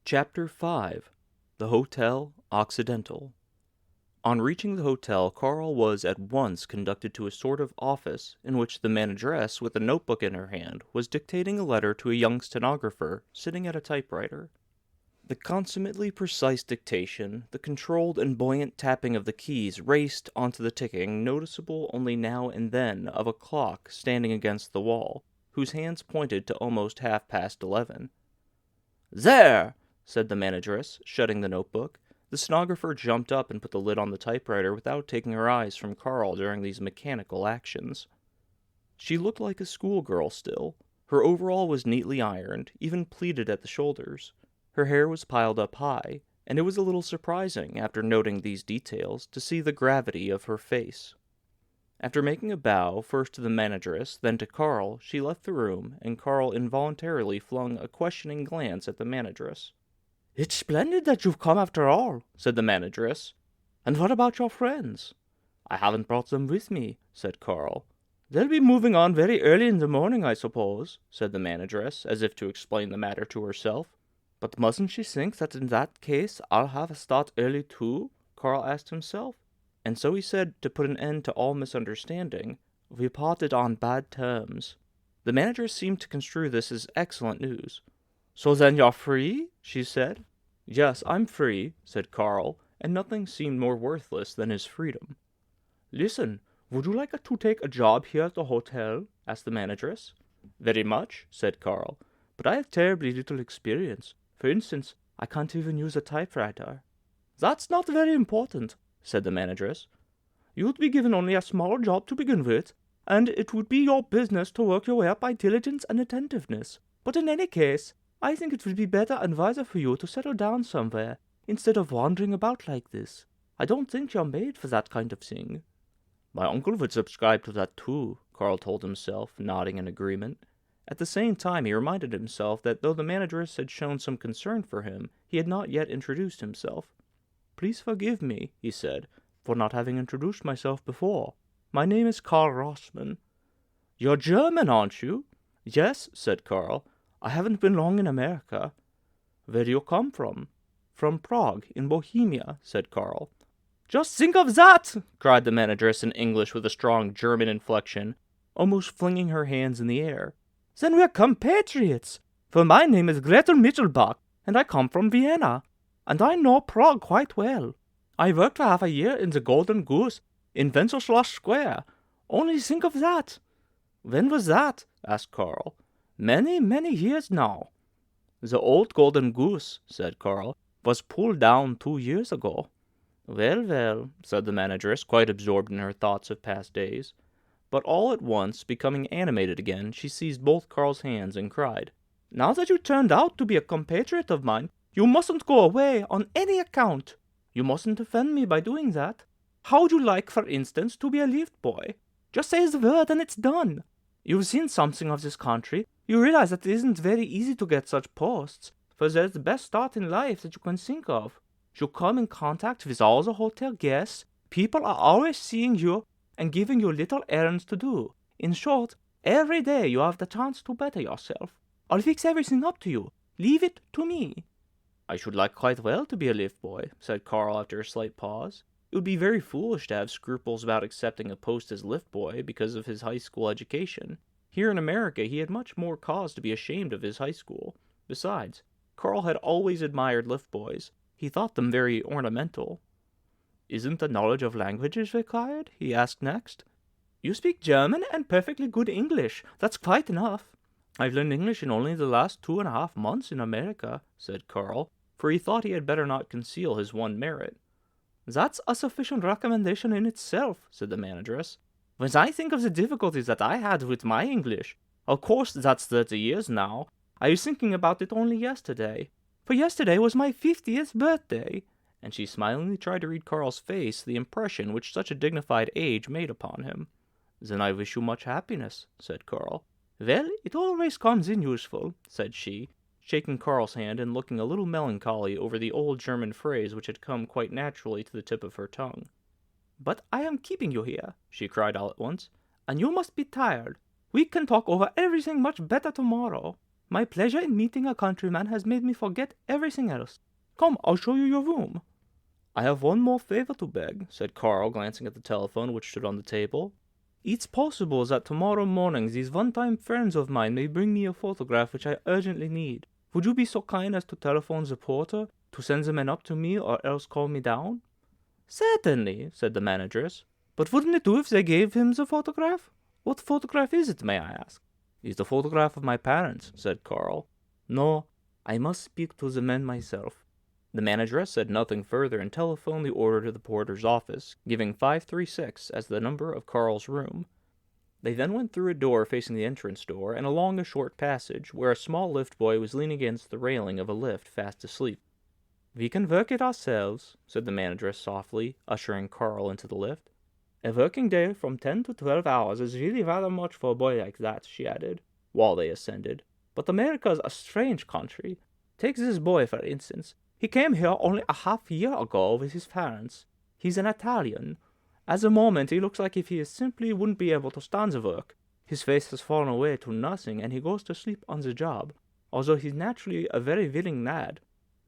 Chapter 5 The Hotel Occidental. On reaching the hotel, Carl was at once conducted to a sort of office in which the manageress, with a notebook in her hand, was dictating a letter to a young stenographer sitting at a typewriter. The consummately precise dictation, the controlled and buoyant tapping of the keys raced onto the ticking, noticeable only now and then, of a clock standing against the wall, whose hands pointed to almost 11:30. "There!" said the manageress, shutting the notebook. The stenographer jumped up and put the lid on the typewriter without taking her eyes from Carl during these mechanical actions. She looked like a schoolgirl still. Her overall was neatly ironed, even pleated at the shoulders. Her hair was piled up high, and it was a little surprising, after noting these details, to see the gravity of her face. After making a bow, first to the manageress, then to Carl, she left the room, and Carl involuntarily flung a questioning glance at the manageress. "It's splendid that you've come after all," said the manageress. "And what about your friends?" "I haven't brought them with me," said Carl. "They'll be moving on very early in the morning, I suppose," said the manageress, as if to explain the matter to herself. "But mustn't she think that in that case I'll have a start early too?" Carl asked himself. And so he said, to put an end to all misunderstanding, "We parted on bad terms." The manageress seemed to construe this as excellent news. "So then you're free?" she said. "Yes, I'm free," said Carl, and nothing seemed more worthless than his freedom. "Listen, would you like to take a job here at the hotel?" asked the manageress. "Very much," said Carl, "but I have terribly little experience. For instance, I can't even use a typewriter." "That's not very important," said the manageress. "You'd be given only a small job to begin with, and it would be your business to work your way up by diligence and attentiveness. But in any case, I think it would be better and wiser for you to settle down somewhere, instead of wandering about like this. I don't think you're made for that kind of thing." "My uncle would subscribe to that too," Carl told himself, nodding in agreement. At the same time he reminded himself that though the manageress had shown some concern for him, he had not yet introduced himself. "Please forgive me," he said, "for not having introduced myself before. My name is Carl Rossmann." "You're German, aren't you?" "Yes," said Carl. "I haven't been long in Amerika." "Where do you come from?" "From Prague, in Bohemia," said Carl. "Just think of that!" cried the manageress in English with a strong German inflection, almost flinging her hands in the air. "Then we're compatriots, for my name is Gretel Mittelbach, and I come from Vienna, and I know Prague quite well. I worked for half a year in the Golden Goose in Wenceslas Square. Only think of that!" "When was that?" asked Carl. "Many, many years now." "The old Golden Goose," said Carl, "was pulled down 2 years ago." "Well, well," said the manageress, quite absorbed in her thoughts of past days. But all at once, becoming animated again, she seized both Carl's hands and cried, "Now that you turned out to be a compatriot of mine, you mustn't go away on any account. You mustn't offend me by doing that. How would you like, for instance, to be a lift boy? Just say the word and it's done. You've seen something of this country. You realize that it isn't very easy to get such posts, for there's the best start in life that you can think of. You come in contact with all the hotel guests. People are always seeing you and giving you little errands to do. In short, every day you have the chance to better yourself. I'll fix everything up to you. Leave it to me." "I should like quite well to be a lift boy," said Carl after a slight pause. It would be very foolish to have scruples about accepting a post as lift boy because of his high school education. Here in America he had much more cause to be ashamed of his high school. Besides, Carl had always admired lift boys. He thought them very ornamental. "Isn't the knowledge of languages required?" he asked next. "You speak German and perfectly good English. That's quite enough." "I've learned English in only the last 2.5 months in Amerika," said Carl, for he thought he had better not conceal his one merit. "That's a sufficient recommendation in itself," said the manageress. "When I think of the difficulties that I had with my English, of course that's 30 years now, I was thinking about it only yesterday. For yesterday was my 50th birthday." And she smilingly tried to read Carl's face the impression which such a dignified age made upon him. "Then I wish you much happiness," said Carl. "Well, it always comes in useful," said she, shaking Carl's hand and looking a little melancholy over the old German phrase which had come quite naturally to the tip of her tongue. "But I am keeping you here," she cried all at once, "and you must be tired. We can talk over everything much better tomorrow." My pleasure in meeting a countryman has made me forget everything else. Come, I'll show you your room. I have one more favor to beg, said Carl, glancing at the telephone which stood on the table. It's possible that tomorrow morning these one-time friends of mine may bring me a photograph which I urgently need. Would you be so kind as to telephone the porter to send the man up to me or else call me down? Certainly, said the manageress. But wouldn't it do if they gave him the photograph? What photograph is it, may I ask? It's the photograph of my parents, said Carl. No, I must speak to the men myself. The manageress said nothing further and telephoned the order to the porter's office, giving 536 as the number of Carl's room. They then went through a door facing the entrance door and along a short passage where a small lift boy was leaning against the railing of a lift fast asleep. We can work it ourselves, said the manageress softly, ushering Carl into the lift. A working day from 10 to 12 hours is really rather much for a boy like that, she added, while they ascended. But America's a strange country. Take this boy, for instance. He came here only a half-year ago with his parents. He's an Italian. At the moment, he looks like if he simply wouldn't be able to stand the work. His face has fallen away to nothing, and he goes to sleep on the job, although he's naturally a very willing lad.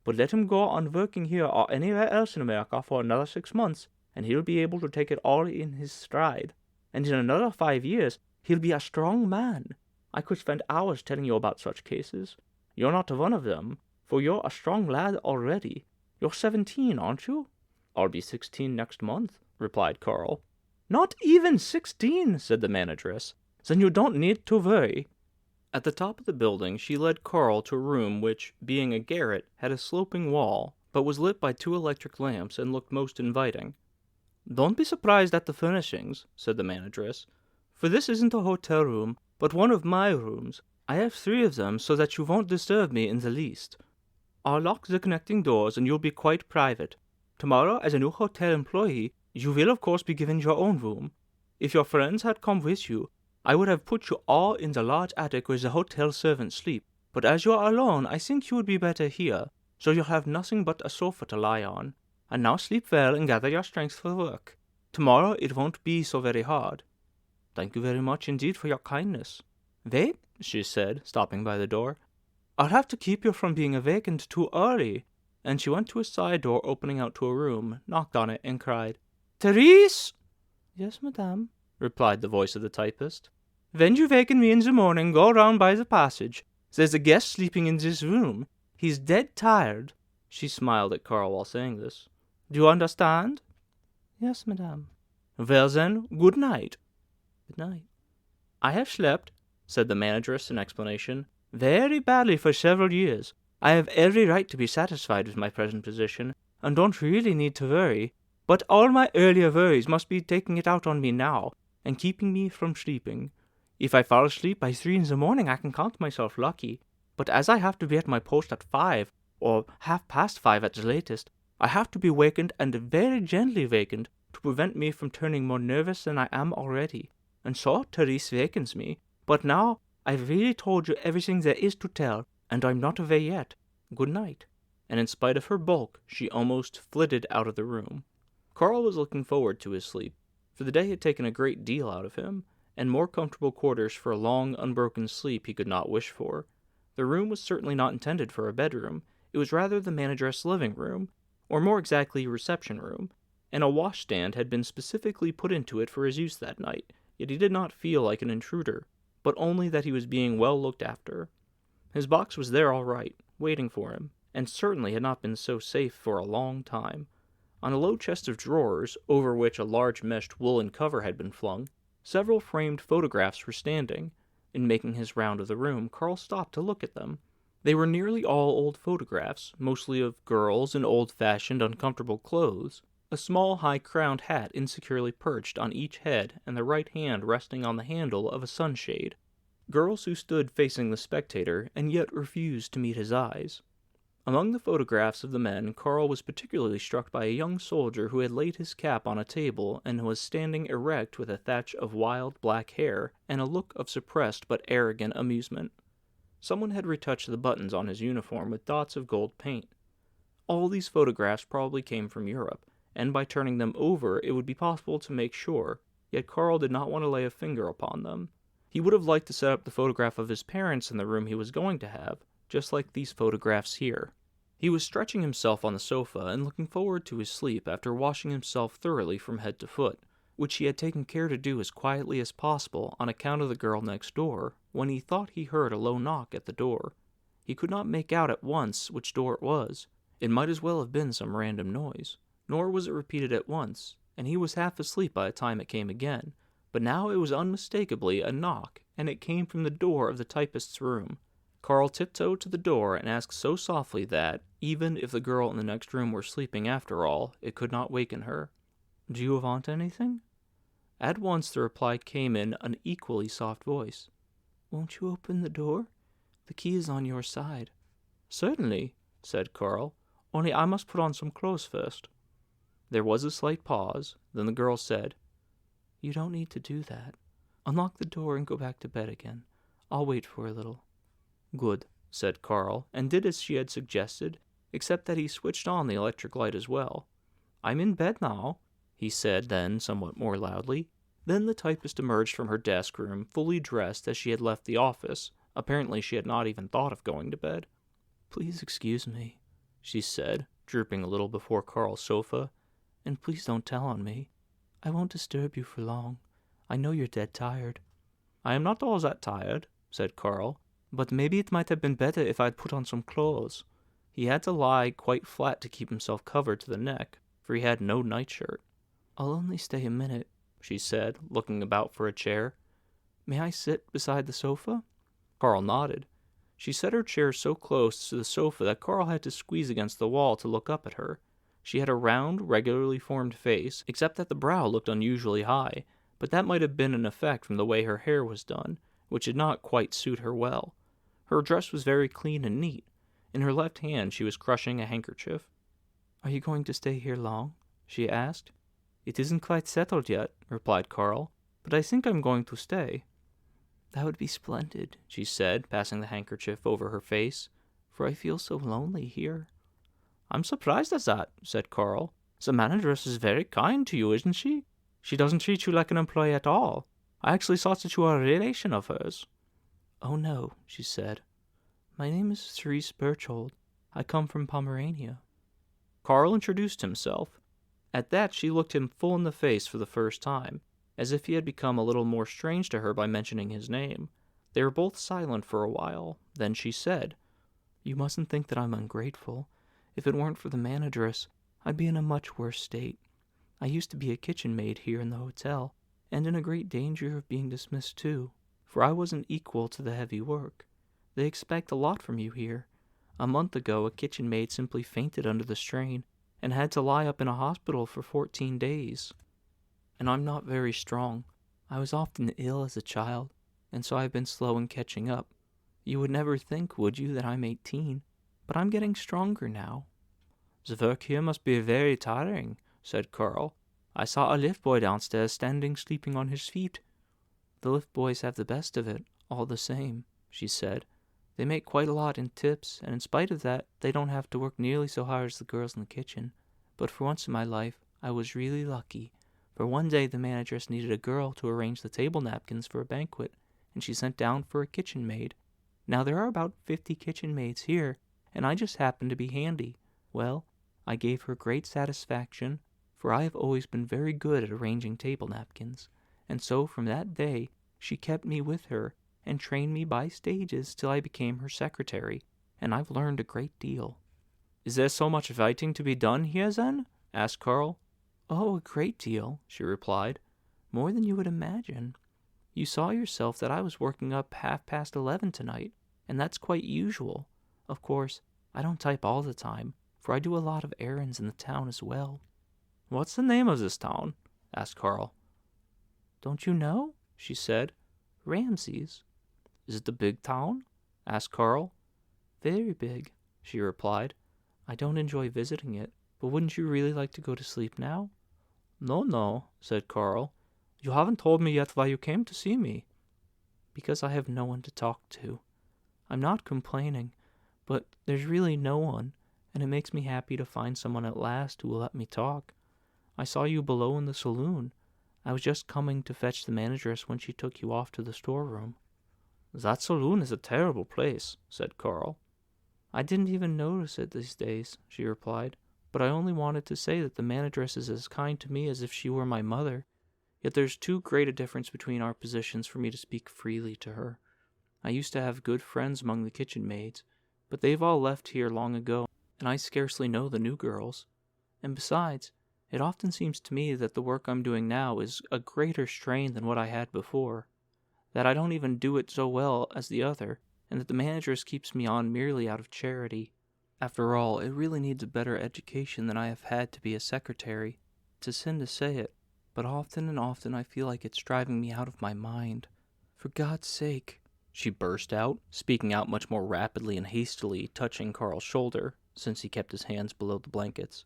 But let him go on working here or anywhere else in America for another 6 months, and he'll be able to take it all in his stride. And in another 5 years, he'll be a strong man. I could spend hours telling you about such cases. You're not one of them, for you're a strong lad already. You're 17, aren't you? I'll be 16 next month, replied Carl. Not even 16, said the manageress. Then you don't need to worry. At the top of the building, she led Carl to a room which, being a garret, had a sloping wall, but was lit by 2 electric lamps and looked most inviting. Don't be surprised at the furnishings, said the manageress, for this isn't a hotel room, but one of my rooms. I have 3 of them so that you won't disturb me in the least. I'll lock the connecting doors and you'll be quite private. Tomorrow, as a new hotel employee, you will of course be given your own room. If your friends had come with you, I would have put you all in the large attic where the hotel servants sleep, but as you are alone, I think you would be better here, so you'll have nothing but a sofa to lie on. And now sleep well and gather your strength for work. Tomorrow it won't be so very hard. Thank you very much indeed for your kindness. Wait, she said, stopping by the door. I'll have to keep you from being awakened too early. And she went to a side door opening out to a room, knocked on it, and cried, Therese! Yes, madame, replied the voice of the typist. When you waken me in the morning, go round by the passage. There's a guest sleeping in this room. He's dead tired. She smiled at Carl while saying this. Do you understand? Yes, madame. Well then, good night. Good night. I have slept, said the manageress in explanation, very badly for several years. I have every right to be satisfied with my present position, and don't really need to worry, but all my earlier worries must be taking it out on me now, and keeping me from sleeping. If I fall asleep by 3 in the morning, I can count myself lucky, but as I have to be at my post at 5, or 5:30 at the latest, I have to be wakened and very gently wakened to prevent me from turning more nervous than I am already. And so Therese wakens me, but now I've really told you everything there is to tell, and I'm not away yet. Good night. And in spite of her bulk, she almost flitted out of the room. Carl was looking forward to his sleep, for the day had taken a great deal out of him, and more comfortable quarters for a long, unbroken sleep he could not wish for. The room was certainly not intended for a bedroom. It was rather the manageress' living room, or more exactly reception room, and a washstand had been specifically put into it for his use that night, yet he did not feel like an intruder, but only that he was being well looked after. His box was there all right, waiting for him, and certainly had not been so safe for a long time. On a low chest of drawers, over which a large meshed woolen cover had been flung, several framed photographs were standing. In making his round of the room, Carl stopped to look at them. They were nearly all old photographs, mostly of girls in old-fashioned, uncomfortable clothes, a small high-crowned hat insecurely perched on each head and the right hand resting on the handle of a sunshade. Girls who stood facing the spectator and yet refused to meet his eyes. Among the photographs of the men, Carl was particularly struck by a young soldier who had laid his cap on a table and was standing erect with a thatch of wild black hair and a look of suppressed but arrogant amusement. Someone had retouched the buttons on his uniform with dots of gold paint. All these photographs probably came from Europe, and by turning them over it would be possible to make sure, yet Carl did not want to lay a finger upon them. He would have liked to set up the photograph of his parents in the room he was going to have, just like these photographs here. He was stretching himself on the sofa and looking forward to his sleep after washing himself thoroughly from head to foot, which he had taken care to do as quietly as possible on account of the girl next door, when he thought he heard a low knock at the door. He could not make out at once which door it was. It might as well have been some random noise. Nor was it repeated at once, and he was half asleep by the time it came again. But now it was unmistakably a knock, and it came from the door of the typist's room. Carl tiptoed to the door and asked so softly that, even if the girl in the next room were sleeping after all, it could not waken her. "Do you want anything?" At once the reply came in an equally soft voice. "Won't you open the door? The key is on your side." "Certainly," said Carl, "only I must put on some clothes first." There was a slight pause, then the girl said, "You don't need to do that. Unlock the door and go back to bed again. I'll wait for a little." "Good," said Carl, and did as she had suggested, except that he switched on the electric light as well. "I'm in bed now," he said then somewhat more loudly. Then the typist emerged from her desk room, fully dressed as she had left the office. Apparently she had not even thought of going to bed. "Please excuse me," she said, drooping a little before Carl's sofa, "and please don't tell on me. I won't disturb you for long. I know you're dead tired." "I am not all that tired," said Carl, "but maybe it might have been better if I'd put on some clothes." He had to lie quite flat to keep himself covered to the neck, for he had no nightshirt. "I'll only stay a minute," she said, looking about for a chair. "May I sit beside the sofa?" Carl nodded. She set her chair so close to the sofa that Carl had to squeeze against the wall to look up at her. She had a round, regularly formed face, except that the brow looked unusually high, but that might have been an effect from the way her hair was done, which did not quite suit her well. Her dress was very clean and neat. In her left hand she was crushing a handkerchief. "Are you going to stay here long?" she asked. "It isn't quite settled yet," replied Carl, "but I think I'm going to stay." "That would be splendid," she said, passing the handkerchief over her face, "for I feel so lonely here." "I'm surprised at that," said Carl. "The manageress is very kind to you, isn't she? She doesn't treat you like an employee at all. I actually thought that you were a relation of hers." "Oh no," she said. "My name is Therese Berchtold. I come from Pomerania." Carl introduced himself. At that she looked him full in the face for the first time, as if he had become a little more strange to her by mentioning his name. They were both silent for a while. Then she said, "You mustn't think that I'm ungrateful. If it weren't for the manageress, I'd be in a much worse state. I used to be a kitchen maid here in the hotel, and in a great danger of being dismissed too, for I wasn't equal to the heavy work. They expect a lot from you here. A month ago, a kitchen maid simply fainted under the strain, and had to lie up in a hospital for 14 days. And I'm not very strong. I was often ill as a child, and so I've been slow in catching up. You would never think, would you, that I'm 18, but I'm getting stronger now." "The work here must be very tiring," said Carl. "I saw a lift boy downstairs standing sleeping on his feet." "The lift boys have the best of it, all the same," she said. "They make quite a lot in tips, and in spite of that, they don't have to work nearly so hard as the girls in the kitchen. But for once in my life, I was really lucky, for one day the manageress needed a girl to arrange the table napkins for a banquet, and she sent down for a kitchen maid. Now there are about 50 kitchen maids here, and I just happened to be handy. Well, I gave her great satisfaction, for I have always been very good at arranging table napkins, and so from that day she kept me with her and trained me by stages till I became her secretary, and I've learned a great deal." "Is there so much writing to be done here, then?" asked Carl. "Oh, a great deal," she replied. "More than you would imagine. You saw yourself that I was working up 11:30 tonight, and that's quite usual. Of course, I don't type all the time, for I do a lot of errands in the town as well." "What's the name of this town?" asked Carl. "Don't you know?" she said. "Ramses." "Is it a big town?" asked Carl. "Very big," she replied. "I don't enjoy visiting it, but wouldn't you really like to go to sleep now?" No, said Carl. "You haven't told me yet why you came to see me." "Because I have no one to talk to. I'm not complaining, but there's really no one, and it makes me happy to find someone at last who will let me talk. I saw you below in the saloon. I was just coming to fetch the manageress when she took you off to the storeroom." "That saloon is a terrible place," said Carl. "I didn't even notice it these days," she replied, "but I only wanted to say that the manageress is as kind to me as if she were my mother. Yet there's too great a difference between our positions for me to speak freely to her. I used to have good friends among the kitchen maids, but they've all left here long ago, and I scarcely know the new girls. And besides, it often seems to me that the work I'm doing now is a greater strain than what I had before, that I don't even do it so well as the other, and that the manageress keeps me on merely out of charity. After all, it really needs a better education than I have had to be a secretary. It's a sin to say it, but often and often I feel like it's driving me out of my mind. For God's sake," she burst out, speaking out much more rapidly and hastily, touching Carl's shoulder, since he kept his hands below the blankets,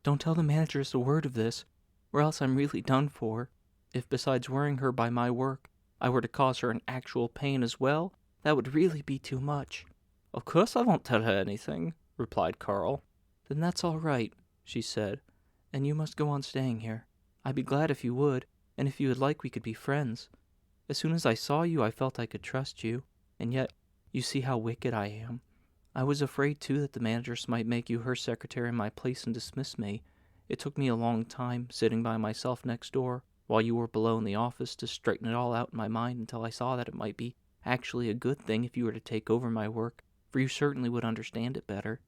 "don't tell the manageress a word of this, or else I'm really done for. If besides worrying her by my work, I were to cause her an actual pain as well, that would really be too much." "Of course I won't tell her anything," replied Carl. "Then that's all right," she said, "and you must go on staying here. I'd be glad if you would, and if you would like we could be friends. As soon as I saw you, I felt I could trust you, and yet, you see how wicked I am. I was afraid, too, that the manageress might make you her secretary in my place and dismiss me. It took me a long time, sitting by myself next door, while you were below in the office, to straighten it all out in my mind until I saw that it might be actually a good thing if you were to take over my work, for you certainly would understand it better.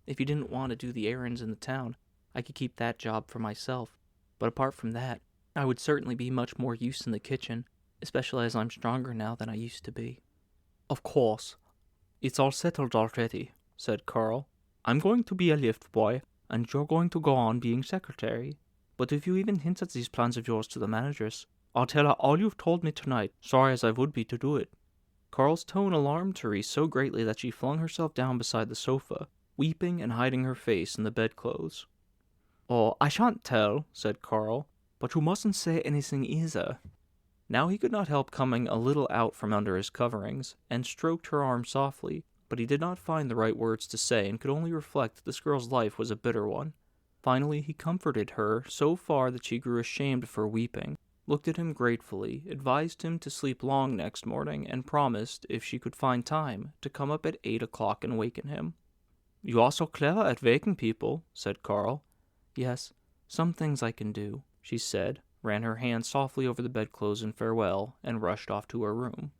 If you didn't want to do the errands in the town, I could keep that job for myself, but apart from that, I would certainly be much more use in the kitchen, especially as I'm stronger now than I used to be." "Of course, it's all settled already," said Carl. "I'm going to be a lift boy, and you're going to go on being secretary. But if you even hint at these plans of yours to the manageress, I'll tell her all you've told me tonight, sorry as I would be to do it." Carl's tone alarmed Therese so greatly that she flung herself down beside the sofa, weeping and hiding her face in the bedclothes. "Oh, I shan't tell," said Carl, "but you mustn't say anything either." Now he could not help coming a little out from under his coverings, and stroked her arm softly, but he did not find the right words to say, and could only reflect that this girl's life was a bitter one. Finally he comforted her so far that she grew ashamed of her weeping, looked at him gratefully, advised him to sleep long next morning, and promised, if she could find time, to come up at 8 o'clock and waken him. "You are so clever at waking people," said Carl. "Yes, some things I can do," she said, ran her hand softly over the bedclothes in farewell, and rushed off to her room.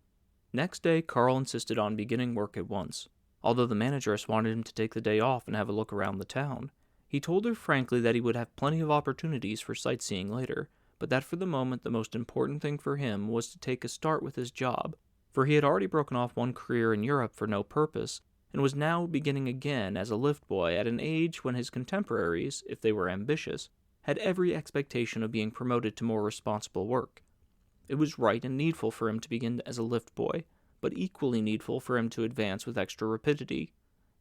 Next day Carl insisted on beginning work at once, although the manageress wanted him to take the day off and have a look around the town. He told her frankly that he would have plenty of opportunities for sightseeing later, but that for the moment the most important thing for him was to take a start with his job, for he had already broken off one career in Europe for no purpose, and was now beginning again as a lift boy at an age when his contemporaries, if they were ambitious, had every expectation of being promoted to more responsible work. It was right and needful for him to begin as a lift boy, but equally needful for him to advance with extra rapidity.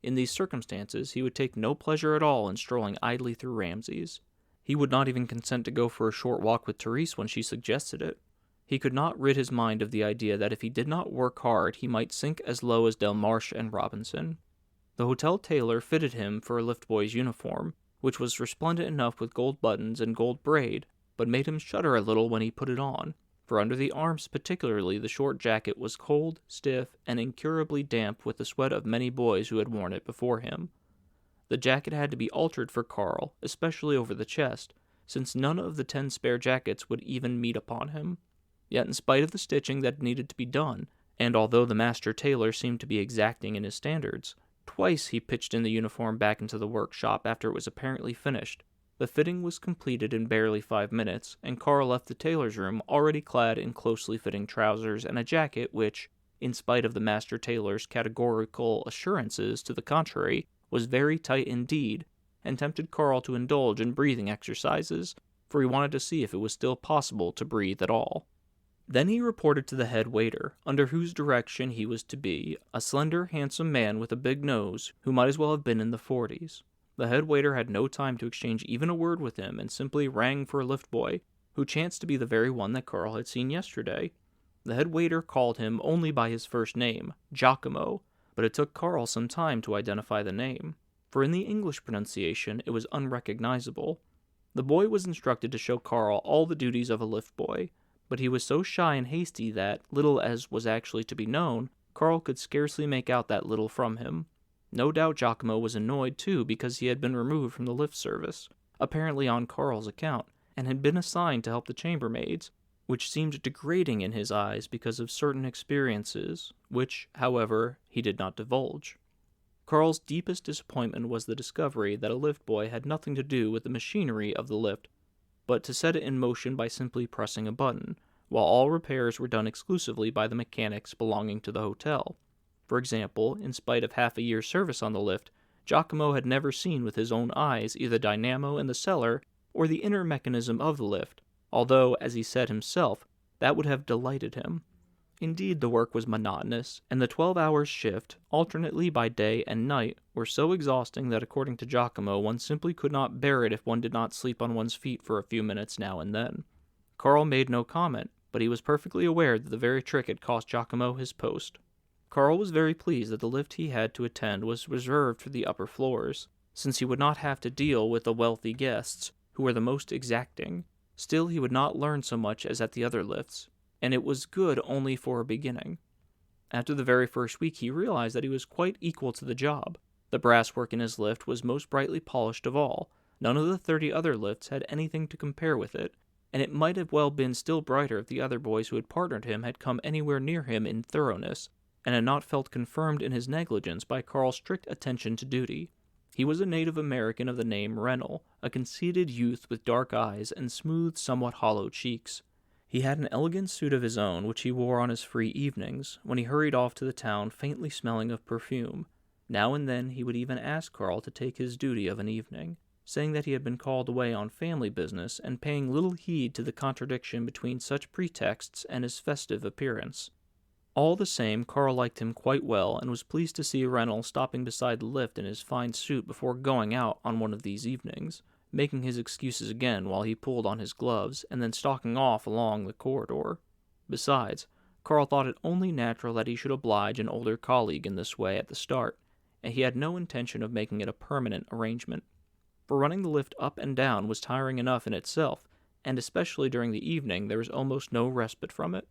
In these circumstances, he would take no pleasure at all in strolling idly through Ramsay's. He would not even consent to go for a short walk with Therese when she suggested it. He could not rid his mind of the idea that if he did not work hard, he might sink as low as Delmarsh and Robinson. The hotel tailor fitted him for a lift boy's uniform, which was resplendent enough with gold buttons and gold braid, but made him shudder a little when he put it on, for under the arms particularly the short jacket was cold, stiff, and incurably damp with the sweat of many boys who had worn it before him. The jacket had to be altered for Carl, especially over the chest, since none of the 10 spare jackets would even meet upon him. Yet in spite of the stitching that needed to be done, and although the master tailor seemed to be exacting in his standards, twice he pitched in the uniform back into the workshop after it was apparently finished. The fitting was completed in barely 5 minutes, and Carl left the tailor's room already clad in closely fitting trousers and a jacket which, in spite of the master tailor's categorical assurances to the contrary, was very tight indeed, and tempted Carl to indulge in breathing exercises, for he wanted to see if it was still possible to breathe at all. Then he reported to the head waiter, under whose direction he was to be, a slender, handsome man with a big nose, who might as well have been in the 40s. The head waiter had no time to exchange even a word with him, and simply rang for a lift boy, who chanced to be the very one that Carl had seen yesterday. The head waiter called him only by his first name, Giacomo, but it took Carl some time to identify the name, for in the English pronunciation it was unrecognizable. The boy was instructed to show Carl all the duties of a lift boy, but he was so shy and hasty that, little as was actually to be known, Carl could scarcely make out that little from him. No doubt Giacomo was annoyed, too, because he had been removed from the lift service, apparently on Carl's account, and had been assigned to help the chambermaids, which seemed degrading in his eyes because of certain experiences, which, however, he did not divulge. Carl's deepest disappointment was the discovery that a lift boy had nothing to do with the machinery of the lift, but to set it in motion by simply pressing a button, while all repairs were done exclusively by the mechanics belonging to the hotel. For example, in spite of half a year's service on the lift, Giacomo had never seen with his own eyes either the dynamo in the cellar or the inner mechanism of the lift, although, as he said himself, that would have delighted him. Indeed, the work was monotonous, and the 12 hours shift, alternately by day and night, were so exhausting that according to Giacomo one simply could not bear it if one did not sleep on one's feet for a few minutes now and then. Carl made no comment, but he was perfectly aware that the very trick had cost Giacomo his post. Carl was very pleased that the lift he had to attend was reserved for the upper floors, since he would not have to deal with the wealthy guests, who were the most exacting. Still, he would not learn so much as at the other lifts, and it was good only for a beginning. After the very first week he realized that he was quite equal to the job. The brasswork in his lift was most brightly polished of all. None of the 30 other lifts had anything to compare with it, and it might have well been still brighter if the other boys who had partnered him had come anywhere near him in thoroughness, and had not felt confirmed in his negligence by Carl's strict attention to duty. He was a native American of the name Rennell, a conceited youth with dark eyes and smooth, somewhat hollow cheeks. He had an elegant suit of his own, which he wore on his free evenings, when he hurried off to the town faintly smelling of perfume. Now and then he would even ask Carl to take his duty of an evening, saying that he had been called away on family business, and paying little heed to the contradiction between such pretexts and his festive appearance. All the same, Carl liked him quite well, and was pleased to see Rennell stopping beside the lift in his fine suit before going out on one of these evenings, making his excuses again while he pulled on his gloves, and then stalking off along the corridor. Besides, Carl thought it only natural that he should oblige an older colleague in this way at the start, and he had no intention of making it a permanent arrangement. For running the lift up and down was tiring enough in itself, and especially during the evening there was almost no respite from it.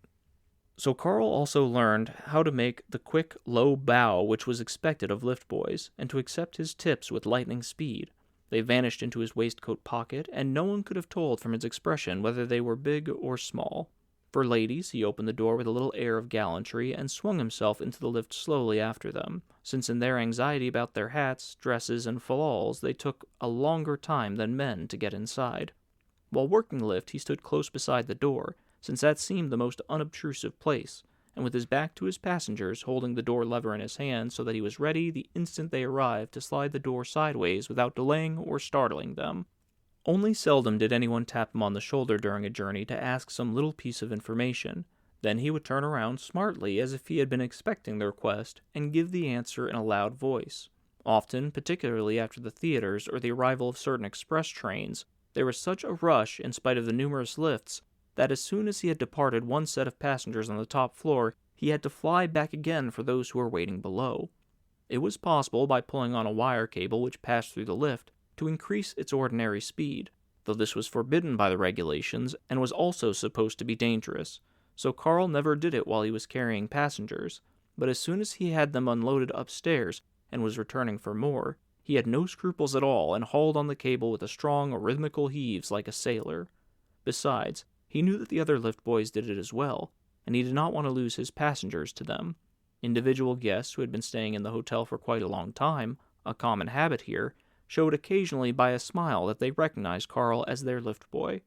So Carl also learned how to make the quick, low bow which was expected of lift boys, and to accept his tips with lightning speed. They vanished into his waistcoat pocket, and no one could have told from his expression whether they were big or small. For ladies, he opened the door with a little air of gallantry, and swung himself into the lift slowly after them, since in their anxiety about their hats, dresses, and fallals they took a longer time than men to get inside. While working the lift, he stood close beside the door, since that seemed the most unobtrusive place, and with his back to his passengers, holding the door lever in his hand so that he was ready the instant they arrived to slide the door sideways without delaying or startling them. Only seldom did anyone tap him on the shoulder during a journey to ask some little piece of information. Then he would turn around smartly as if he had been expecting the request, and give the answer in a loud voice. Often, particularly after the theaters or the arrival of certain express trains, there was such a rush in spite of the numerous lifts that as soon as he had departed one set of passengers on the top floor, he had to fly back again for those who were waiting below. It was possible, by pulling on a wire cable which passed through the lift, to increase its ordinary speed, though this was forbidden by the regulations and was also supposed to be dangerous, so Carl never did it while he was carrying passengers, but as soon as he had them unloaded upstairs and was returning for more, he had no scruples at all and hauled on the cable with a strong, rhythmical heaves like a sailor. Besides, he knew that the other lift boys did it as well, and he did not want to lose his passengers to them. Individual guests who had been staying in the hotel for quite a long time, a common habit here, showed occasionally by a smile that they recognized Carl as their lift boy.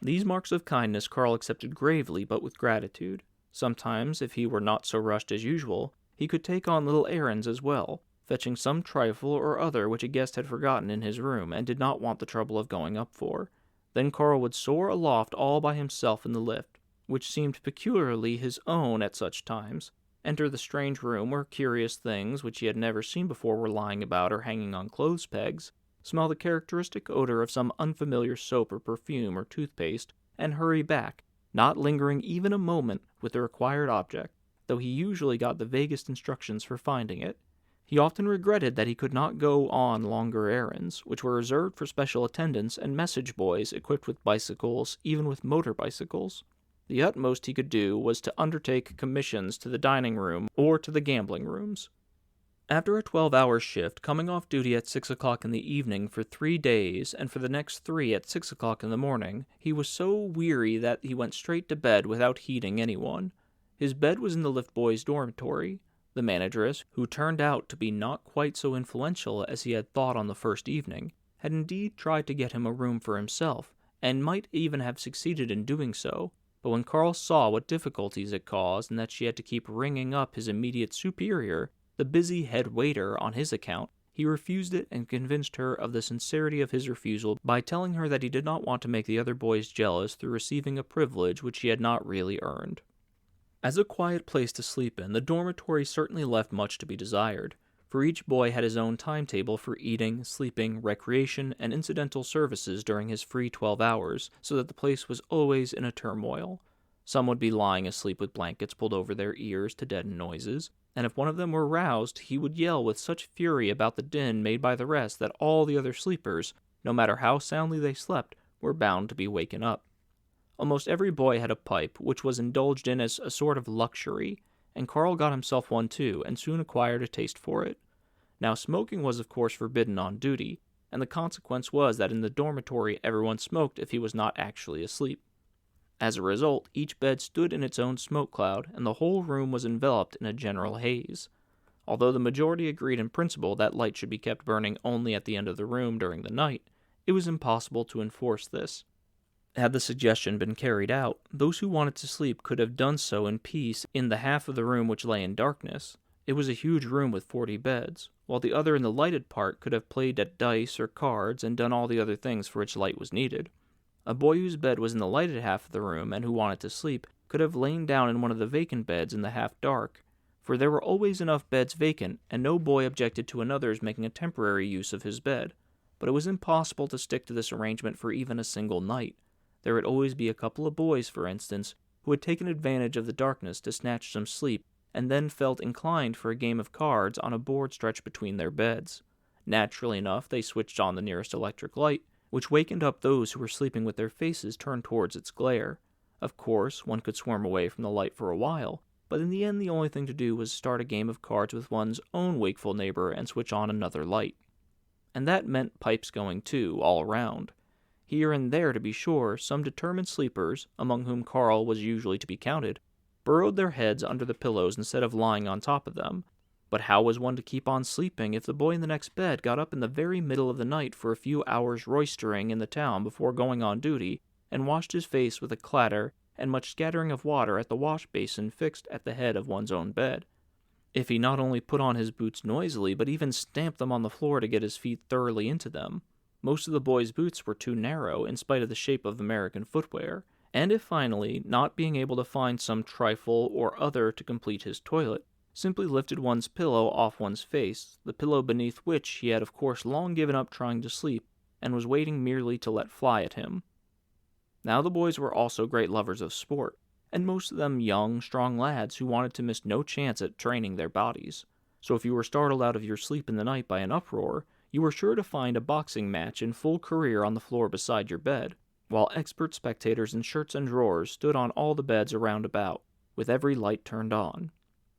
These marks of kindness Carl accepted gravely but with gratitude. Sometimes, if he were not so rushed as usual, he could take on little errands as well, fetching some trifle or other which a guest had forgotten in his room and did not want the trouble of going up for. Then Carl would soar aloft all by himself in the lift, which seemed peculiarly his own at such times, enter the strange room where curious things which he had never seen before were lying about or hanging on clothes pegs, smell the characteristic odor of some unfamiliar soap or perfume or toothpaste, and hurry back, not lingering even a moment with the required object, though he usually got the vaguest instructions for finding it. He often regretted that he could not go on longer errands, which were reserved for special attendants and message boys equipped with bicycles, even with motor bicycles. The utmost he could do was to undertake commissions to the dining room or to the gambling rooms. After a 12-hour shift, coming off duty at 6 o'clock in the evening for 3 days, and for the next 3 at 6 o'clock in the morning, he was so weary that he went straight to bed without heeding anyone. His bed was in the lift boys' dormitory. The manageress, who turned out to be not quite so influential as he had thought on the first evening, had indeed tried to get him a room for himself, and might even have succeeded in doing so, but when Carl saw what difficulties it caused and that she had to keep ringing up his immediate superior, the busy head waiter, on his account, he refused it and convinced her of the sincerity of his refusal by telling her that he did not want to make the other boys jealous through receiving a privilege which he had not really earned. As a quiet place to sleep in, the dormitory certainly left much to be desired, for each boy had his own timetable for eating, sleeping, recreation, and incidental services during his free 12 hours, so that the place was always in a turmoil. Some would be lying asleep with blankets pulled over their ears to deaden noises, and if one of them were roused, he would yell with such fury about the din made by the rest that all the other sleepers, no matter how soundly they slept, were bound to be waken up. Almost every boy had a pipe, which was indulged in as a sort of luxury, and Carl got himself one too, and soon acquired a taste for it. Now, smoking was of course forbidden on duty, and the consequence was that in the dormitory everyone smoked if he was not actually asleep. As a result, each bed stood in its own smoke cloud, and the whole room was enveloped in a general haze. Although the majority agreed in principle that light should be kept burning only at the end of the room during the night, it was impossible to enforce this. Had the suggestion been carried out, those who wanted to sleep could have done so in peace in the half of the room which lay in darkness. It was a huge room with 40 beds, while the other in the lighted part could have played at dice or cards and done all the other things for which light was needed. A boy whose bed was in the lighted half of the room and who wanted to sleep could have lain down in one of the vacant beds in the half dark, for there were always enough beds vacant, and no boy objected to another's making a temporary use of his bed. But it was impossible to stick to this arrangement for even a single night. There would always be a couple of boys, for instance, who had taken advantage of the darkness to snatch some sleep, and then felt inclined for a game of cards on a board stretched between their beds. Naturally enough, they switched on the nearest electric light, which wakened up those who were sleeping with their faces turned towards its glare. Of course, one could swarm away from the light for a while, but in the end the only thing to do was start a game of cards with one's own wakeful neighbor and switch on another light. And that meant pipes going too, all around. Here and there, to be sure, some determined sleepers, among whom Carl was usually to be counted, burrowed their heads under the pillows instead of lying on top of them. But how was one to keep on sleeping if the boy in the next bed got up in the very middle of the night for a few hours roistering in the town before going on duty, and washed his face with a clatter and much scattering of water at the wash basin fixed at the head of one's own bed? If he not only put on his boots noisily, but even stamped them on the floor to get his feet thoroughly into them? Most of the boys' boots were too narrow, in spite of the shape of American footwear, and if finally, not being able to find some trifle or other to complete his toilet, simply lifted one's pillow off one's face, the pillow beneath which he had of course long given up trying to sleep, and was waiting merely to let fly at him. Now the boys were also great lovers of sport, and most of them young, strong lads who wanted to miss no chance at training their bodies. So if you were startled out of your sleep in the night by an uproar, you were sure to find a boxing match in full career on the floor beside your bed, while expert spectators in shirts and drawers stood on all the beds around about, with every light turned on.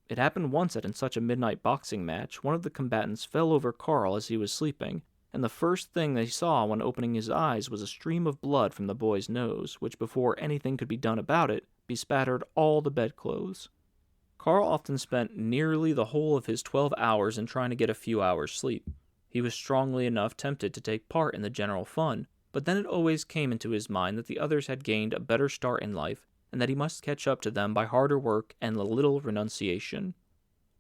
It happened once that in such a midnight boxing match, one of the combatants fell over Carl as he was sleeping, and the first thing they saw when opening his eyes was a stream of blood from the boy's nose, which before anything could be done about it, bespattered all the bedclothes. Carl often spent nearly the whole of his 12 hours in trying to get a few hours' sleep. He was strongly enough tempted to take part in the general fun, but then it always came into his mind that the others had gained a better start in life, and that he must catch up to them by harder work and a little renunciation.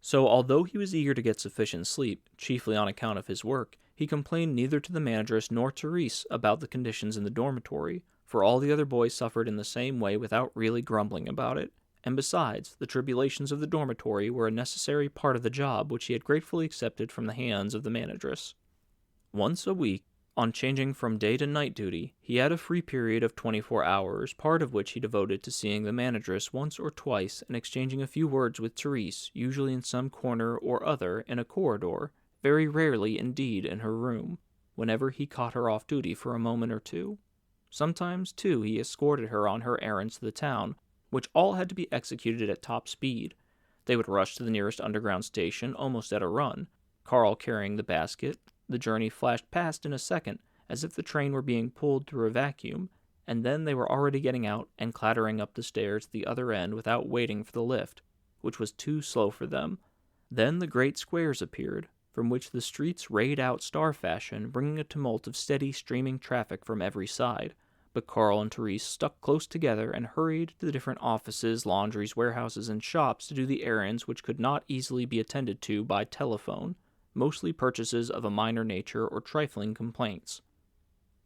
So, although he was eager to get sufficient sleep, chiefly on account of his work, he complained neither to the manageress nor to Reese about the conditions in the dormitory, for all the other boys suffered in the same way without really grumbling about it. And besides, the tribulations of the dormitory were a necessary part of the job which he had gratefully accepted from the hands of the manageress. Once a week, On changing from day to night duty, he had a free period of 24 hours, part of which he devoted to seeing the manageress once or twice and exchanging a few words with Therese, usually in some corner or other in a corridor, very rarely indeed in her room, whenever he caught her off duty for a moment or two. Sometimes, too, he escorted her on her errands to the town, which all had to be executed at top speed. They would rush to the nearest underground station almost at a run, Carl carrying the basket. The journey flashed past in a second, as if the train were being pulled through a vacuum, and then they were already getting out and clattering up the stairs at the other end without waiting for the lift, which was too slow for them. Then the great squares appeared, from which the streets rayed out star fashion, bringing a tumult of steady, streaming traffic from every side. But Carl and Therese stuck close together and hurried to the different offices, laundries, warehouses, and shops to do the errands which could not easily be attended to by telephone, mostly purchases of a minor nature or trifling complaints.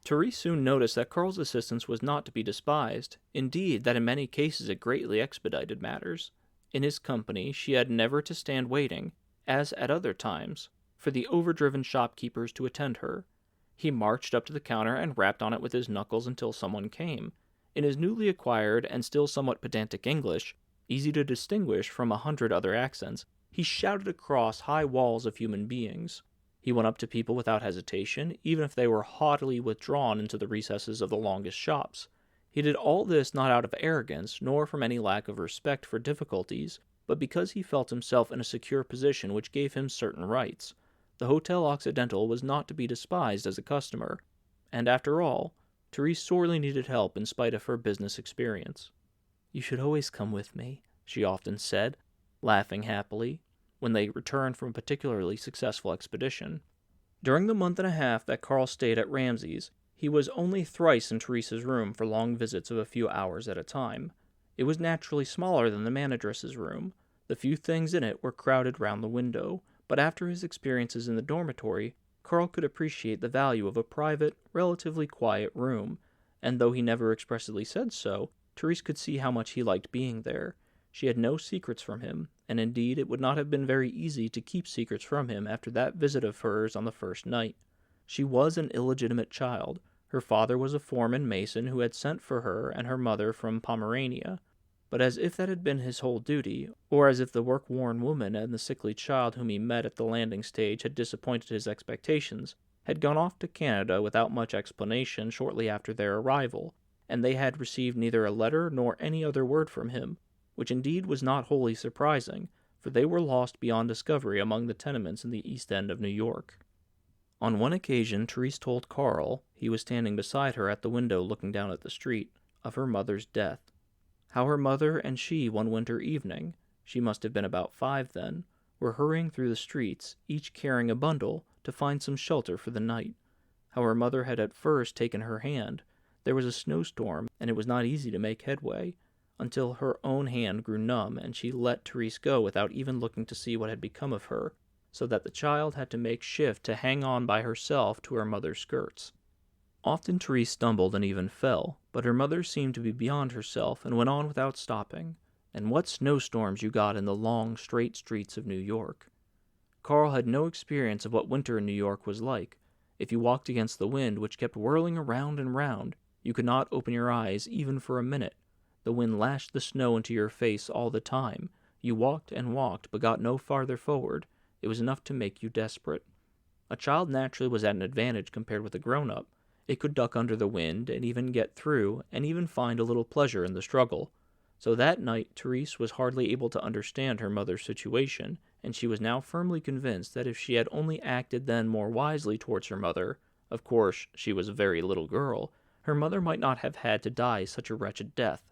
Therese soon noticed that Carl's assistance was not to be despised, indeed that in many cases it greatly expedited matters. In his company she had never to stand waiting, as at other times, for the overdriven shopkeepers to attend her. He marched up to the counter and rapped on it with his knuckles until someone came. In his newly acquired and still somewhat pedantic English, easy to distinguish from 100 other accents, he shouted across high walls of human beings. He went up to people without hesitation, even if they were haughtily withdrawn into the recesses of the longest shops. He did all this not out of arrogance, nor from any lack of respect for difficulties, but because he felt himself in a secure position which gave him certain rights. The Hotel Occidental was not to be despised as a customer, and after all, Therese sorely needed help in spite of her business experience. "You should always come with me," she often said, laughing happily, when they returned from a particularly successful expedition. During the month and a half that Carl stayed at Ramsay's, he was only thrice in Therese's room for long visits of a few hours at a time. It was naturally smaller than the manageress's room. The few things in it were crowded round the window, but after his experiences in the dormitory, Carl could appreciate the value of a private, relatively quiet room, and though he never expressly said so, Therese could see how much he liked being there. She had no secrets from him, and indeed it would not have been very easy to keep secrets from him after that visit of hers on the first night. She was an illegitimate child. Her father was a foreman mason who had sent for her and her mother from Pomerania, but as if that had been his whole duty, or as if the work-worn woman and the sickly child whom he met at the landing stage had disappointed his expectations, had gone off to Canada without much explanation shortly after their arrival, and they had received neither a letter nor any other word from him, which indeed was not wholly surprising, for they were lost beyond discovery among the tenements in the East End of New York. On one occasion Therese told Carl, he was standing beside her at the window looking down at the street, of her mother's death. How her mother and she one winter evening, she must have been about 5 then, were hurrying through the streets, each carrying a bundle, to find some shelter for the night. How her mother had at first taken her hand. There was a snowstorm, and it was not easy to make headway, until her own hand grew numb and she let Therese go without even looking to see what had become of her, so that the child had to make shift to hang on by herself to her mother's skirts. Often Therese stumbled and even fell, but her mother seemed to be beyond herself and went on without stopping. And what snowstorms you got in the long, straight streets of New York! Carl had no experience of what winter in New York was like. If you walked against the wind, which kept whirling around and round, you could not open your eyes even for a minute. The wind lashed the snow into your face all the time. You walked and walked, but got no farther forward. It was enough to make you desperate. A child naturally was at an advantage compared with a grown-up. It could duck under the wind, and even get through, and even find a little pleasure in the struggle. So that night Therese was hardly able to understand her mother's situation, and she was now firmly convinced that if she had only acted then more wisely towards her mother, of course she was a very little girl, her mother might not have had to die such a wretched death.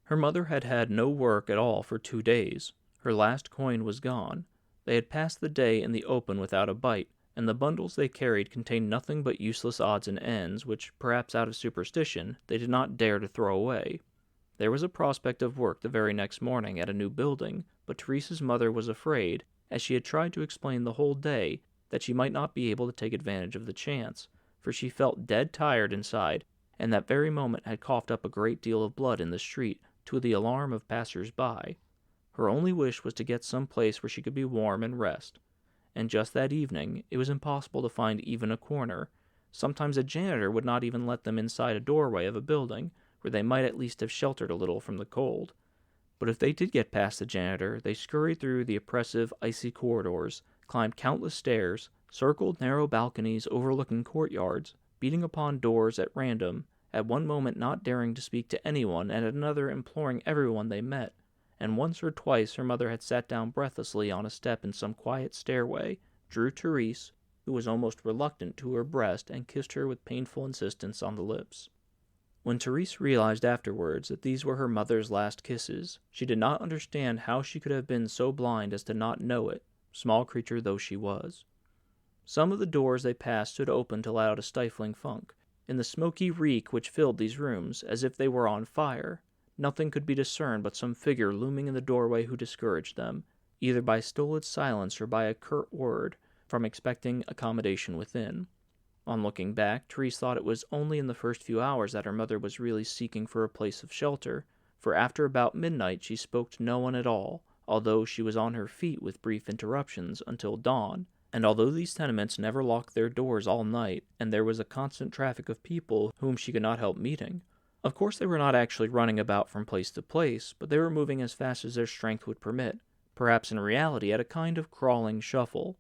Her mother had had no work at all for 2 days. Her last coin was gone. They had passed the day in the open without a bite, and the bundles they carried contained nothing but useless odds and ends, which, perhaps out of superstition, they did not dare to throw away. There was a prospect of work the very next morning at a new building, but Therese's mother was afraid, as she had tried to explain the whole day, that she might not be able to take advantage of the chance, for she felt dead tired inside, and that very moment had coughed up a great deal of blood in the street, to the alarm of passers-by. Her only wish was to get some place where she could be warm and rest. And just that evening, it was impossible to find even a corner. Sometimes a janitor would not even let them inside a doorway of a building, where they might at least have sheltered a little from the cold. But if they did get past the janitor, they scurried through the oppressive, icy corridors, climbed countless stairs, circled narrow balconies overlooking courtyards, beating upon doors at random, at one moment not daring to speak to anyone and at another imploring everyone they met, and once or twice her mother had sat down breathlessly on a step in some quiet stairway, drew Therese, who was almost reluctant, to her breast and kissed her with painful insistence on the lips. When Therese realized afterwards that these were her mother's last kisses, she did not understand how she could have been so blind as to not know it, small creature though she was. Some of the doors they passed stood open to let out a stifling funk. In the smoky reek which filled these rooms, as if they were on fire, nothing could be discerned but some figure looming in the doorway who discouraged them, either by stolid silence or by a curt word, from expecting accommodation within. On looking back, Therese thought it was only in the first few hours that her mother was really seeking for a place of shelter, for after about midnight she spoke to no one at all, although she was on her feet with brief interruptions until dawn, and although these tenements never locked their doors all night, and there was a constant traffic of people whom she could not help meeting. Of course they were not actually running about from place to place, but they were moving as fast as their strength would permit, perhaps in reality at a kind of crawling shuffle.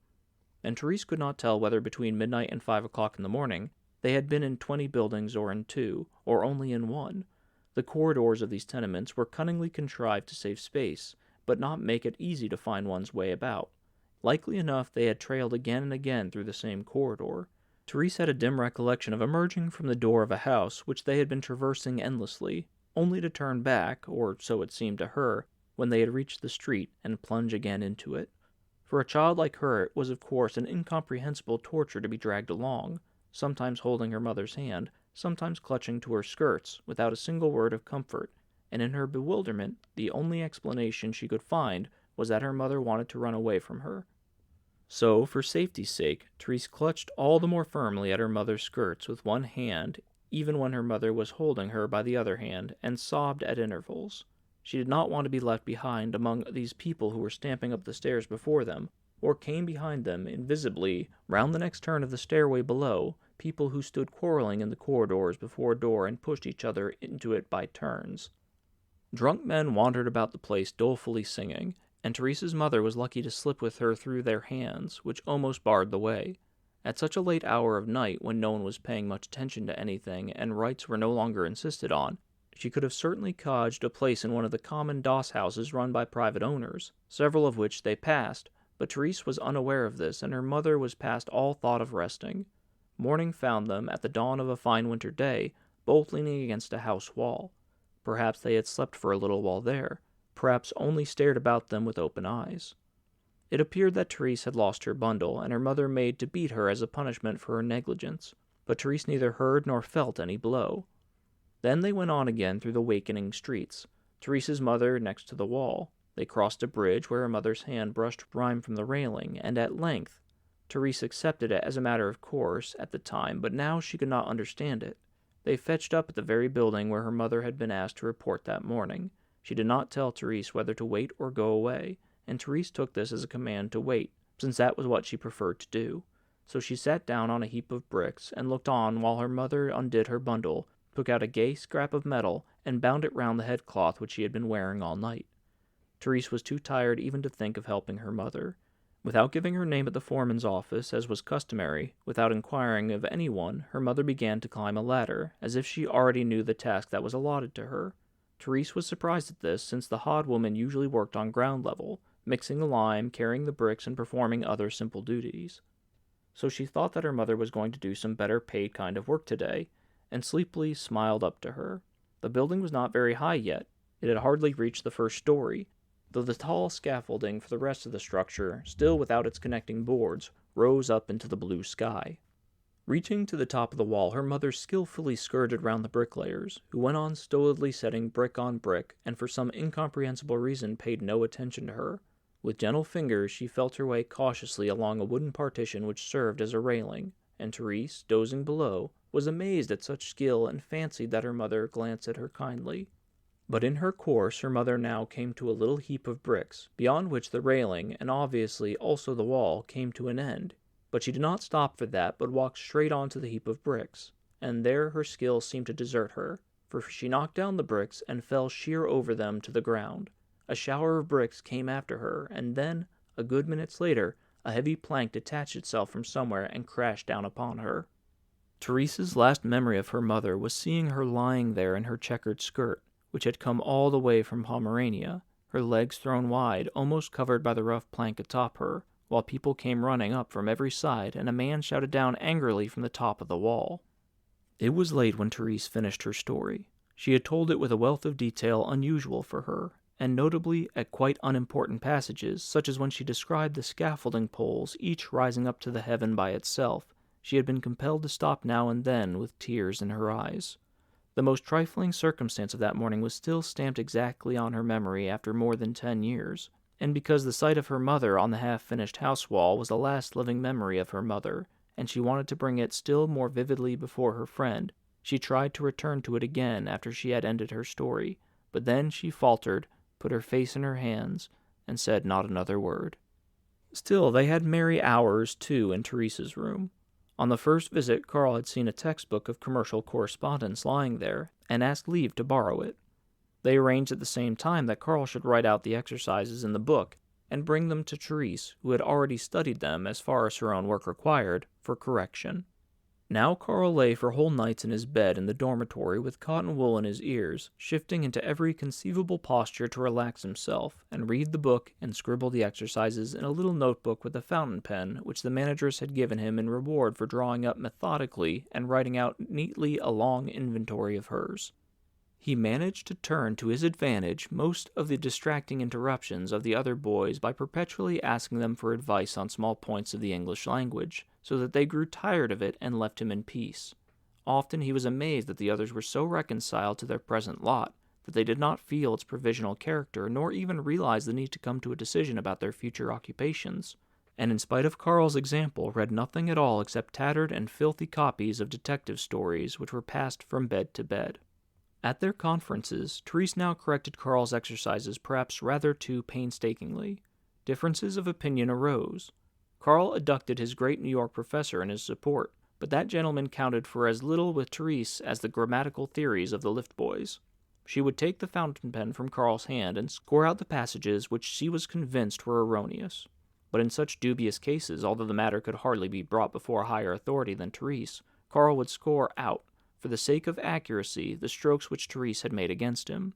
And Therese could not tell whether between midnight and 5 o'clock in the morning they had been in 20 buildings or in 2, or only in 1. The corridors of these tenements were cunningly contrived to save space, but not make it easy to find one's way about. Likely enough they had trailed again and again through the same corridor. Therese had a dim recollection of emerging from the door of a house which they had been traversing endlessly, only to turn back, or so it seemed to her, when they had reached the street, and plunge again into it. For a child like her, it was of course an incomprehensible torture to be dragged along, sometimes holding her mother's hand, sometimes clutching to her skirts, without a single word of comfort, and in her bewilderment the only explanation she could find was that her mother wanted to run away from her. So, for safety's sake, Therese clutched all the more firmly at her mother's skirts with one hand, even when her mother was holding her by the other hand, and sobbed at intervals. She did not want to be left behind among these people who were stamping up the stairs before them, or came behind them, invisibly, round the next turn of the stairway below, people who stood quarreling in the corridors before a door and pushed each other into it by turns. Drunk men wandered about the place dolefully singing, and Therese's mother was lucky to slip with her through their hands, which almost barred the way. At such a late hour of night, when no one was paying much attention to anything, and rights were no longer insisted on, she could have certainly codged a place in one of the common doss houses run by private owners, several of which they passed, but Therese was unaware of this, and her mother was past all thought of resting. Morning found them, at the dawn of a fine winter day, both leaning against a house wall. Perhaps they had slept for a little while there, perhaps only stared about them with open eyes. It appeared that Therese had lost her bundle, and her mother made to beat her as a punishment for her negligence, but Therese neither heard nor felt any blow. Then they went on again through the wakening streets, Therese's mother next to the wall. They crossed a bridge where her mother's hand brushed rime from the railing, and at length, Therese accepted it as a matter of course at the time, but now she could not understand it. They fetched up at the very building where her mother had been asked to report that morning. She did not tell Therese whether to wait or go away, and Therese took this as a command to wait, since that was what she preferred to do. So she sat down on a heap of bricks and looked on while her mother undid her bundle, took out a gay scrap of metal, and bound it round the headcloth which she had been wearing all night. Therese was too tired even to think of helping her mother. Without giving her name at the foreman's office, as was customary, without inquiring of anyone, her mother began to climb a ladder, as if she already knew the task that was allotted to her. Therese was surprised at this, since the hod woman usually worked on ground level, mixing the lime, carrying the bricks, and performing other simple duties. So she thought that her mother was going to do some better paid kind of work today, and sleepily smiled up to her. The building was not very high yet. It had hardly reached the first story, though the tall scaffolding for the rest of the structure, still without its connecting boards, rose up into the blue sky. Reaching to the top of the wall, her mother skillfully skirted round the bricklayers, who went on stolidly setting brick on brick, and for some incomprehensible reason paid no attention to her. With gentle fingers she felt her way cautiously along a wooden partition which served as a railing, and Therese, dozing below, was amazed at such skill and fancied that her mother glanced at her kindly. But in her course her mother now came to a little heap of bricks, beyond which the railing, and obviously also the wall, came to an end. But she did not stop for that, but walked straight on to the heap of bricks, and there her skill seemed to desert her, for she knocked down the bricks and fell sheer over them to the ground. A shower of bricks came after her, and then, a good minutes later, a heavy plank detached itself from somewhere and crashed down upon her. Teresa's last memory of her mother was seeing her lying there in her checkered skirt, which had come all the way from Pomerania, her legs thrown wide, almost covered by the rough plank atop her, while people came running up from every side, and a man shouted down angrily from the top of the wall. It was late when Therese finished her story. She had told it with a wealth of detail unusual for her, and notably at quite unimportant passages, such as when she described the scaffolding poles, each rising up to the heaven by itself. She had been compelled to stop now and then with tears in her eyes. The most trifling circumstance of that morning was still stamped exactly on her memory after more than 10 years, and because the sight of her mother on the half-finished house wall was the last living memory of her mother, and she wanted to bring it still more vividly before her friend, she tried to return to it again after she had ended her story, but then she faltered, put her face in her hands, and said not another word. Still, they had merry hours, too, in Teresa's room. On the first visit, Carl had seen a textbook of commercial correspondence lying there, and asked leave to borrow it. They arranged at the same time that Carl should write out the exercises in the book, and bring them to Therese, who had already studied them as far as her own work required, for correction. Now Carl lay for whole nights in his bed in the dormitory with cotton wool in his ears, shifting into every conceivable posture to relax himself, and read the book and scribble the exercises in a little notebook with a fountain pen which the manageress had given him in reward for drawing up methodically and writing out neatly a long inventory of hers. He managed to turn to his advantage most of the distracting interruptions of the other boys by perpetually asking them for advice on small points of the English language, so that they grew tired of it and left him in peace. Often he was amazed that the others were so reconciled to their present lot that they did not feel its provisional character, nor even realize the need to come to a decision about their future occupations, and in spite of Carl's example read nothing at all except tattered and filthy copies of detective stories which were passed from bed to bed. At their conferences, Therese now corrected Carl's exercises perhaps rather too painstakingly. Differences of opinion arose. Carl adduced his great New York professor in his support, but that gentleman counted for as little with Therese as the grammatical theories of the lift boys. She would take the fountain pen from Carl's hand and score out the passages which she was convinced were erroneous. But in such dubious cases, although the matter could hardly be brought before a higher authority than Therese, Carl would score out, for the sake of accuracy, the strokes which Therese had made against him.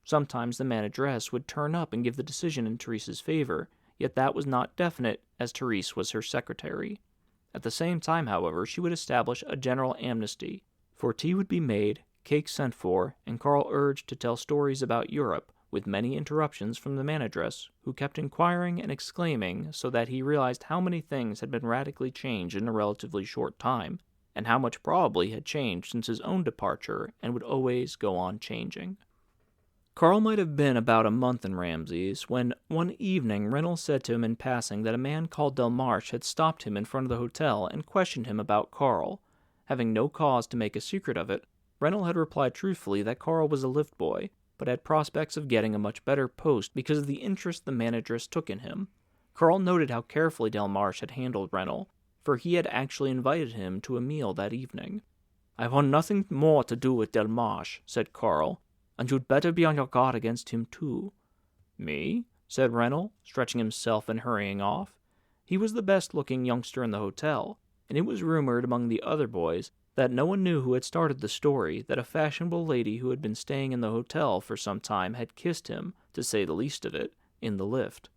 Sometimes the manageress would turn up and give the decision in Therese's favor, yet that was not definite, as Therese was her secretary. At the same time, however, she would establish a general amnesty, for tea would be made, cake sent for, and Carl urged to tell stories about Europe, with many interruptions from the manageress, who kept inquiring and exclaiming so that he realized how many things had been radically changed in a relatively short time, and how much probably had changed since his own departure and would always go on changing. Carl might have been about a month in Ramsey's when one evening Reynolds said to him in passing that a man called Delmarche had stopped him in front of the hotel and questioned him about Carl. Having no cause to make a secret of it, Reynolds had replied truthfully that Carl was a lift boy, but had prospects of getting a much better post because of the interest the manageress took in him. Carl noted how carefully Delmarche had handled Reynolds, for he had actually invited him to a meal that evening. "I want nothing more to do with Delmarche," said Carl, "and you'd better be on your guard against him, too." "Me?" said Reynolds, stretching himself and hurrying off. He was the best-looking youngster in the hotel, and it was rumored among the other boys that no one knew who had started the story that a fashionable lady who had been staying in the hotel for some time had kissed him, to say the least of it, in the lift.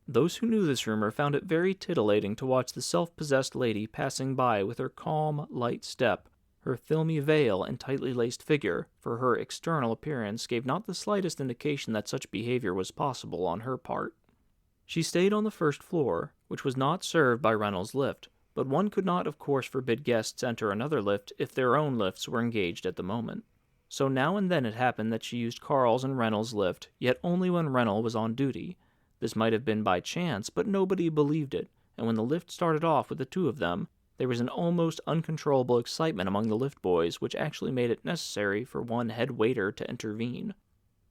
Those who knew this rumor found it very titillating to watch the self-possessed lady passing by with her calm, light step, her filmy veil and tightly laced figure, for her external appearance gave not the slightest indication that such behavior was possible on her part. She stayed on the first floor, which was not served by Reynolds' lift, but one could not of course forbid guests enter another lift if their own lifts were engaged at the moment. So now and then it happened that she used Carl's and Reynolds' lift, yet only when Reynolds was on duty. This might have been by chance, but nobody believed it, and when the lift started off with the two of them, there was an almost uncontrollable excitement among the lift boys which actually made it necessary for one head waiter to intervene.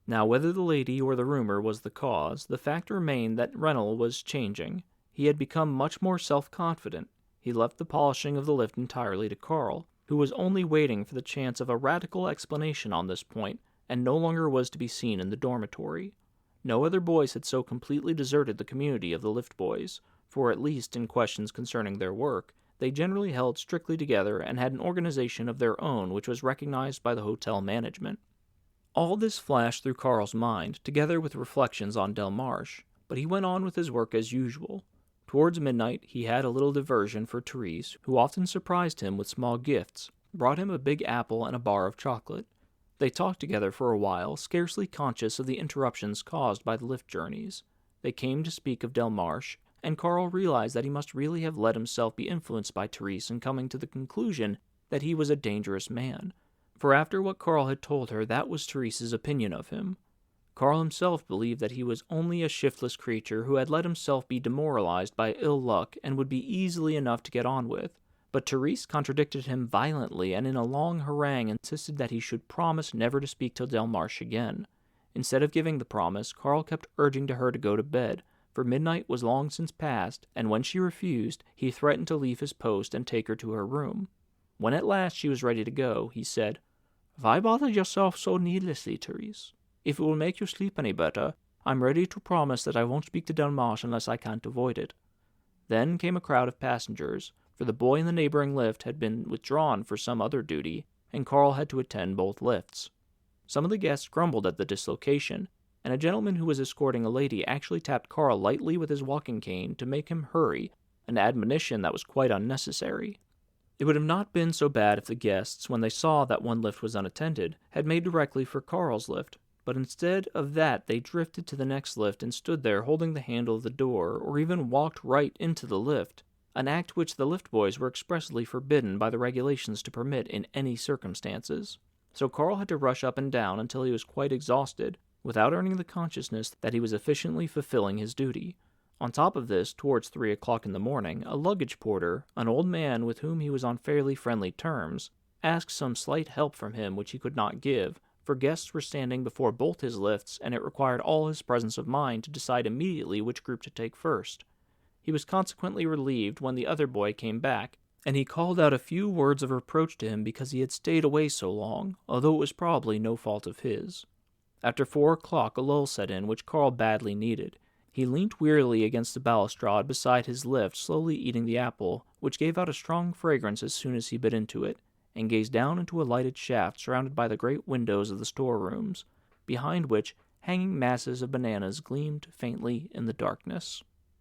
Now, whether the lady or the rumor was the cause, the fact remained that Reynolds was changing. He had become much more self-confident. He left the polishing of the lift entirely to Carl, who was only waiting for the chance of a radical explanation on this point, and no longer was to be seen in the dormitory. No other boys had so completely deserted the community of the lift boys, for at least in questions concerning their work, they generally held strictly together and had an organization of their own which was recognized by the hotel management. All this flashed through Carl's mind, together with reflections on Del Marche, but he went on with his work as usual. Towards midnight, he had a little diversion for Therese, who often surprised him with small gifts, brought him a big apple and a bar of chocolate. They talked together for a while, scarcely conscious of the interruptions caused by the lift journeys. They came to speak of Del Marche, and Carl realized that he must really have let himself be influenced by Therese in coming to the conclusion that he was a dangerous man. For after what Carl had told her, that was Therese's opinion of him. Carl himself believed that he was only a shiftless creature who had let himself be demoralized by ill luck and would be easily enough to get on with. But Therese contradicted him violently and in a long harangue insisted that he should promise never to speak to Del Marche again. Instead of giving the promise, Carl kept urging to her to go to bed, for midnight was long since past, and when she refused, he threatened to leave his post and take her to her room. When at last she was ready to go, he said, "Why bother yourself so needlessly, Therese? If it will make you sleep any better, I'm ready to promise that I won't speak to Del Marche unless I can't avoid it." Then came a crowd of passengers, for the boy in the neighboring lift had been withdrawn for some other duty, and Carl had to attend both lifts. Some of the guests grumbled at the dislocation, and a gentleman who was escorting a lady actually tapped Carl lightly with his walking cane to make him hurry, an admonition that was quite unnecessary. It would have not been so bad if the guests, when they saw that one lift was unattended, had made directly for Carl's lift, but instead of that they drifted to the next lift and stood there holding the handle of the door, or even walked right into the lift, an act which the lift boys were expressly forbidden by the regulations to permit in any circumstances. So Carl had to rush up and down until he was quite exhausted, without earning the consciousness that he was efficiently fulfilling his duty. On top of this, towards 3 o'clock in the morning, a luggage porter, an old man with whom he was on fairly friendly terms, asked some slight help from him which he could not give, for guests were standing before both his lifts, and it required all his presence of mind to decide immediately which group to take first. He was consequently relieved when the other boy came back, and he called out a few words of reproach to him because he had stayed away so long, although it was probably no fault of his. After 4 o'clock a lull set in which Carl badly needed. He leant wearily against the balustrade beside his lift, slowly eating the apple, which gave out a strong fragrance as soon as he bit into it, and gazed down into a lighted shaft surrounded by the great windows of the storerooms, behind which hanging masses of bananas gleamed faintly in the darkness.